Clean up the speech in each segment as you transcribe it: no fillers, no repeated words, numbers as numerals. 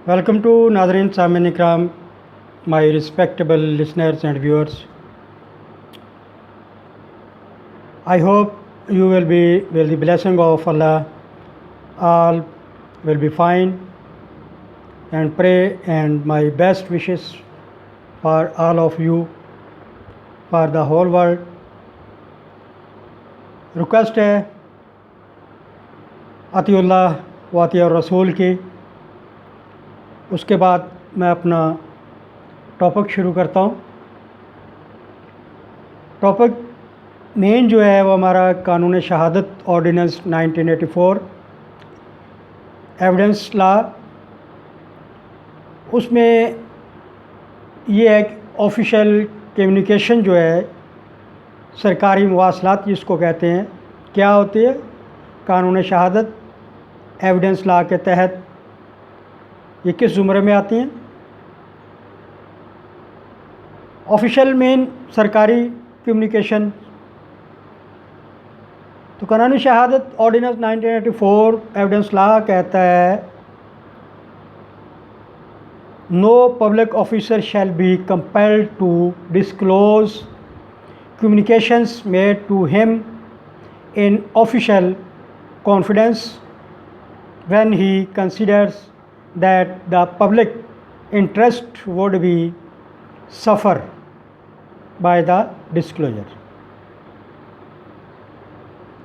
Welcome to Nazarin Samin Ikram, my respectable listeners and viewers. I hope you will be with the blessing of Allah. All will be fine, and pray and my best wishes for all of you, for the whole world. Request है अतिउल्लाह व अतिउर रसूल की। उसके बाद मैं अपना topic शुरू करता हूँ। टॉपिक मेन जो है वो हमारा कानून शहादत ऑर्डिनेंस 1984 एविडेंस लॉ। उसमें ये है कि ऑफिशियल कम्युनिकेशन जो है, सरकारी मवासलात जिसको कहते हैं, क्या होती है। कानून शहादत एविडेंस लॉ के तहत ये किस ज़ुमरे में आती हैं। ऑफिशियल मेन सरकारी कम्युनिकेशन, तो कानून शहादत ऑर्डिनेंस 1984 एविडेंस लॉ कहता है, no public officer shall be compelled to disclose communications made to him in official confidence when he considers that the public interest would be suffer by the disclosure.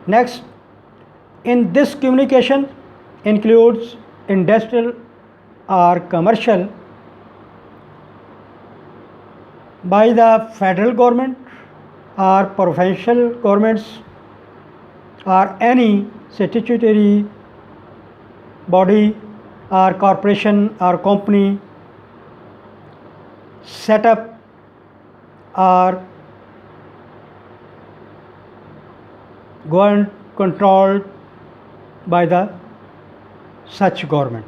Next, in this communication includes industrial or commercial by the federal government or provincial governments or any statutory body or corporation or company set up or governed controlled by the such government.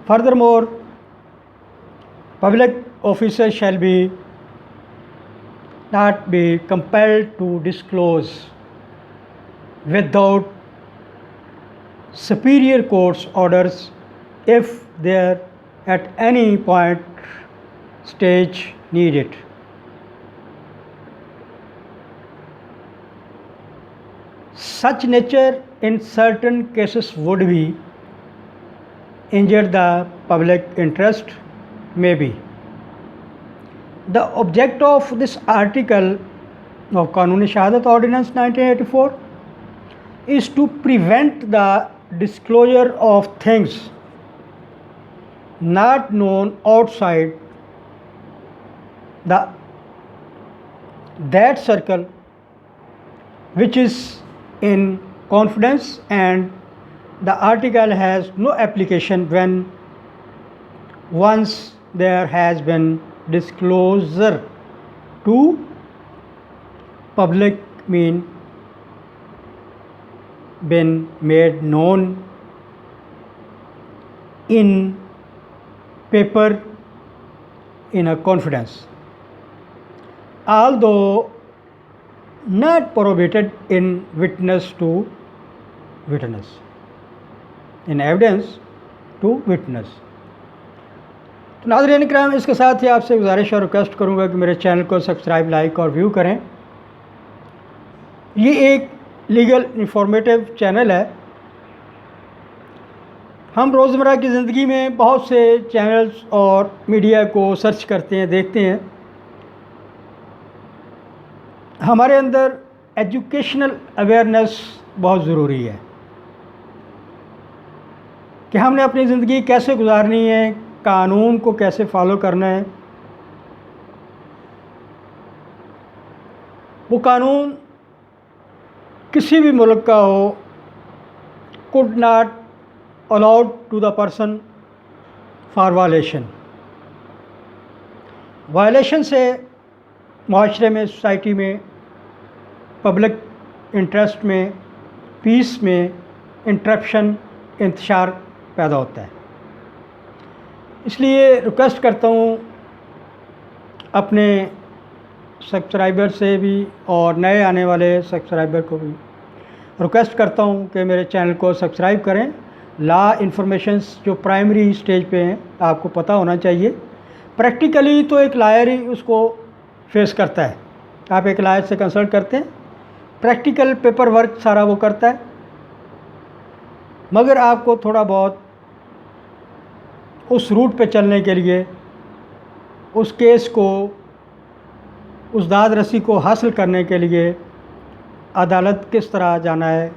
Furthermore, public officers shall be not be compelled to disclose without superior court's orders if they at any point stage need it. Such nature in certain cases would be injure the public interest may be. The object of this article of Kanun Shahadat Ordinance 1984 is to prevent the disclosure of things not known outside that circle which is in confidence, and the article has no application when once there has been disclosure to public, mean been made known in paper in a confidence, although not prohibited in witness to witness, in evidence to witness. तो नाज़रीन इकराम, इसके साथ ही आपसे गुजारिश और request करूँगा कि मेरे चैनल को सब्सक्राइब, लाइक और व्यू करें। ये एक लीगल इंफॉर्मेटिव चैनल है। हम रोज़मर्रा की ज़िंदगी में बहुत से चैनल्स और मीडिया को सर्च करते हैं, देखते हैं। हमारे अंदर एजुकेशनल अवेयरनेस बहुत ज़रूरी है कि हमने अपनी ज़िंदगी कैसे गुजारनी है, कानून को कैसे फॉलो करना है। वो कानून किसी भी मुल्क का हो, could not allowed to the person for violation से माशरे में, सोसाइटी में, पब्लिक इंटरेस्ट में, पीस में इंटरप्शन, इंतशार पैदा होता है। इसलिए रिक्वेस्ट करता हूँ अपने सब्सक्राइबर से भी और नए आने वाले सब्सक्राइबर को भी, रिक्वेस्ट करता हूँ कि मेरे चैनल को सब्सक्राइब करें। लॉ इन्फॉर्मेशंस जो प्राइमरी स्टेज पे हैं आपको पता होना चाहिए। प्रैक्टिकली तो एक लायर ही उसको फेस करता है, आप एक लायर से कंसल्ट करते हैं, प्रैक्टिकल पेपर वर्क सारा वो करता है, मगर आपको थोड़ा बहुत उस रूट पे चलने के लिए, उस केस को, उस दाद रसी को हासिल करने के लिए अदालत किस तरह जाना है,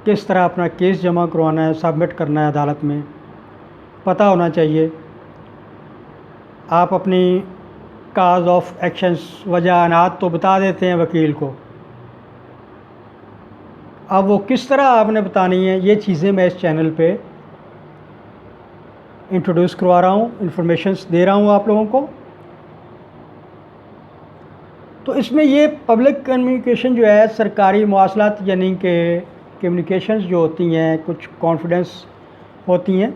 किस तरह अपना केस जमा करवाना है, सबमिट करना है अदालत में, पता होना चाहिए। आप अपनी काज ऑफ एक्शंस, वजहानात तो बता देते हैं वकील को, अब वो किस तरह आपने बतानी है, ये चीज़ें मैं इस चैनल पे इंट्रोड्यूस करवा रहा हूँ, इन्फॉर्मेशंस दे रहा हूँ आप लोगों को। तो इसमें ये पब्लिक कम्युनिकेशन जो है, सरकारी मवासलात यानी कि कम्युनिकेशंस जो होती हैं, कुछ कॉन्फिडेंस होती हैं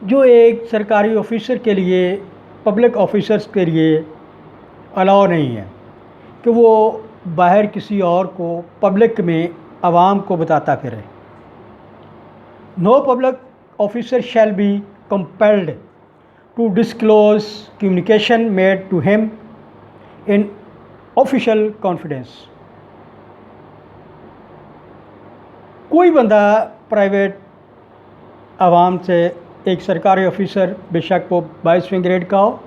जो एक सरकारी ऑफिसर के लिए, पब्लिक ऑफिसर्स के लिए अलाउ नहीं है कि वो बाहर किसी और को पब्लिक में आवाम को बताता फिरे। No public officer shall be compelled to disclose communication made to him in official confidence. कोई बंदा प्राइवेट आवाम से, एक सरकारी ऑफिसर बेशक वो 22वें ग्रेड का हो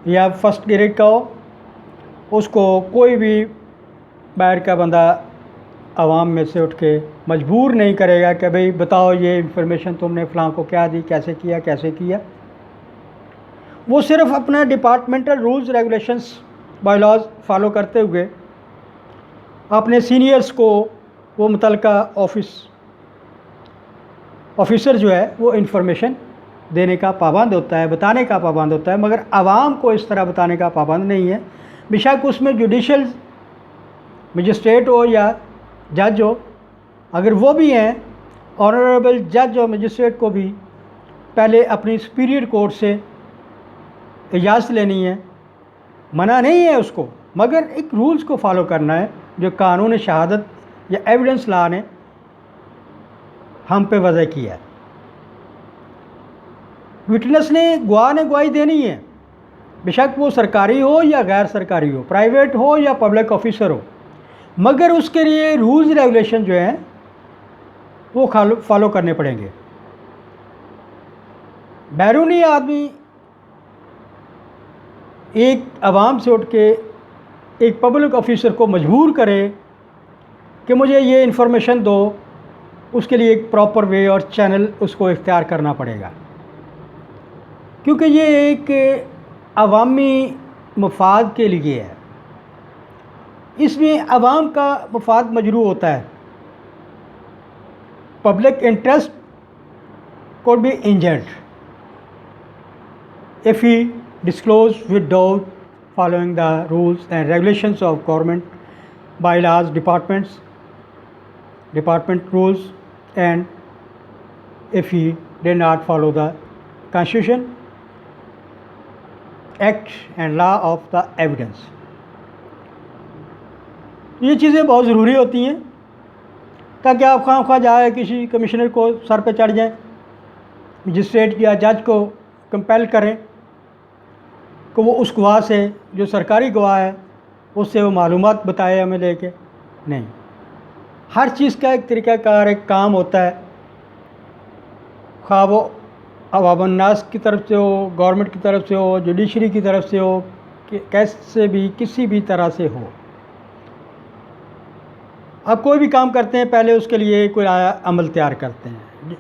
या फर्स्ट ग्रेड का हो, उसको कोई भी बाहर का बंदा आवाम में से उठ के मजबूर नहीं करेगा कि भाई बताओ ये इन्फॉर्मेशन तुमने फ़लाँ को क्या दी, कैसे किया, कैसे किया। वो सिर्फ अपना departmental rules regulations bylaws follow करते हुए अपने सीनियर्स को, वो मुतलका ऑफिसर जो है वो इन्फॉर्मेशन देने का पाबंद होता है, बताने का पाबंद होता है, मगर आवाम को इस तरह बताने का पाबंद नहीं है। बेशक उसमें जुडिशल मजिस्ट्रेट हो या जज हो, अगर वो भी हैं, ऑनरेबल जज और मजिस्ट्रेट को भी पहले अपनी सुपीरियर कोर्ट से इजाज़त लेनी है, मना नहीं है उसको, मगर एक रूल्स को फॉलो करना है जो कानून शहादत या एविडेंस लॉ ने हम पे वज़ह किया है। विटनेस ने, गवाह ने गवाही देनी है, बेशक वो सरकारी हो या गैर सरकारी हो, प्राइवेट हो या पब्लिक ऑफिसर हो, मगर उसके लिए रूल्स रेगुलेशन जो हैं वो फॉलो करने पड़ेंगे। बैरूनी आदमी एक आवाम से उठ के एक पब्लिक ऑफिसर को मजबूर करे कि मुझे ये इन्फॉर्मेशन दो, उसके लिए एक प्रॉपर वे और चैनल उसको इख्तियार करना पड़ेगा, क्योंकि ये एक अवामी मफाद के लिए है। इसमें अवाम का मफाद मजरू होता है, public interest could be injured if he disclosed without following the rules and regulations of government bylaws, department rules, and if he did not follow the constitution, act and law of the evidence। ये चीज़ें बहुत ज़रूरी होती हैं ताकि आप खामखा जाए किसी कमिश्नर को सर पे चढ़ जाएं, मजिस्ट्रेट या जज को कंपेल करें कि वो उस गवाह से, जो सरकारी गवाह है, उससे वो मालूमात बताए हमें लेके। नहीं, हर चीज़ का एक तरीक़ाकार, एक काम होता है, खा वो अवामन्नास की तरफ से हो, गवर्नमेंट की तरफ से हो, जुडिशरी की तरफ से हो, कैसे भी, किसी भी तरह से हो। आप कोई भी काम करते हैं पहले उसके लिए कोई अमल तैयार करते हैं।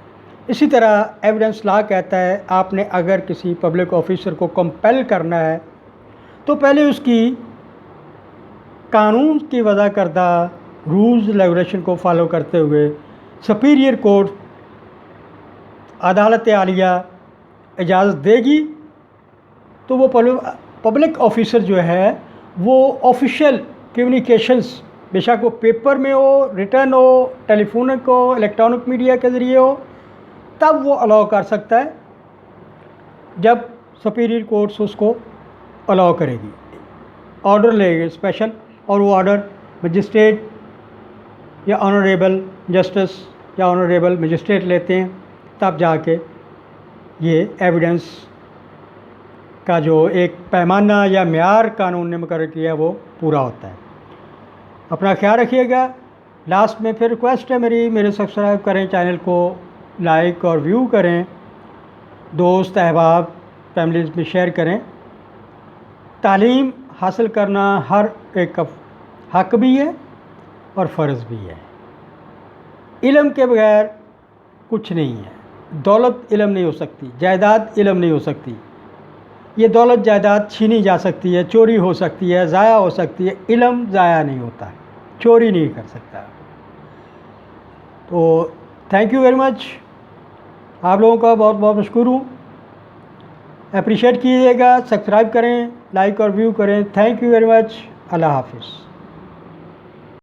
इसी तरह एविडेंस लॉ कहता है आपने अगर किसी पब्लिक ऑफिसर को कंपेल करना है तो पहले उसकी कानून की वज़ा करदा रूल्स रेगुलेशन को फॉलो करते हुए सुपीरियर कोर्ट, अदालत आलिया इजाज़त देगी तो वो पब्लिक ऑफिसर जो है वो ऑफिशियल कम्युनिकेशंस, बेशक वो पेपर में हो, रिटर्न हो, टेलीफोनिक हो, इलेक्ट्रॉनिक मीडिया के ज़रिए हो, तब वो अलाउ कर सकता है जब सुपीरियर कोर्ट्स उसको अलाउ करेगी, ऑर्डर लेंगे स्पेशल, और वो ऑर्डर मजिस्ट्रेट या ऑनरेबल जस्टिस या ऑनरेबल मजिस्ट्रेट लेते हैं, तब जाके ये एविडेंस का जो एक पैमाना या म्यार कानून ने मुकर्रर किया है वो पूरा होता है। अपना ख्याल रखिएगा। लास्ट में फिर रिक्वेस्ट है मेरे सब्सक्राइब करें, चैनल को लाइक और व्यू करें, दोस्त अहबाब फैमिलीज़ में शेयर करें। तालीम हासिल करना हर एक का हक भी है और फ़र्ज़ भी है। इल्म के बगैर कुछ नहीं है। दौलत इल्म नहीं हो सकती, जायदाद इल्म नहीं हो सकती। ये दौलत जायदाद छीनी जा सकती है, चोरी हो सकती है, ज़ाया हो सकती है, इल्म ज़ाया नहीं होता, चोरी नहीं कर सकता। तो थैंक यू वेरी मच, आप लोगों का बहुत बहुत मशकूर हूँ। अप्रिशिएट कीजिएगा, सब्सक्राइब करें, लाइक और व्यू करें। Thank you very much. Allah हाफिज़।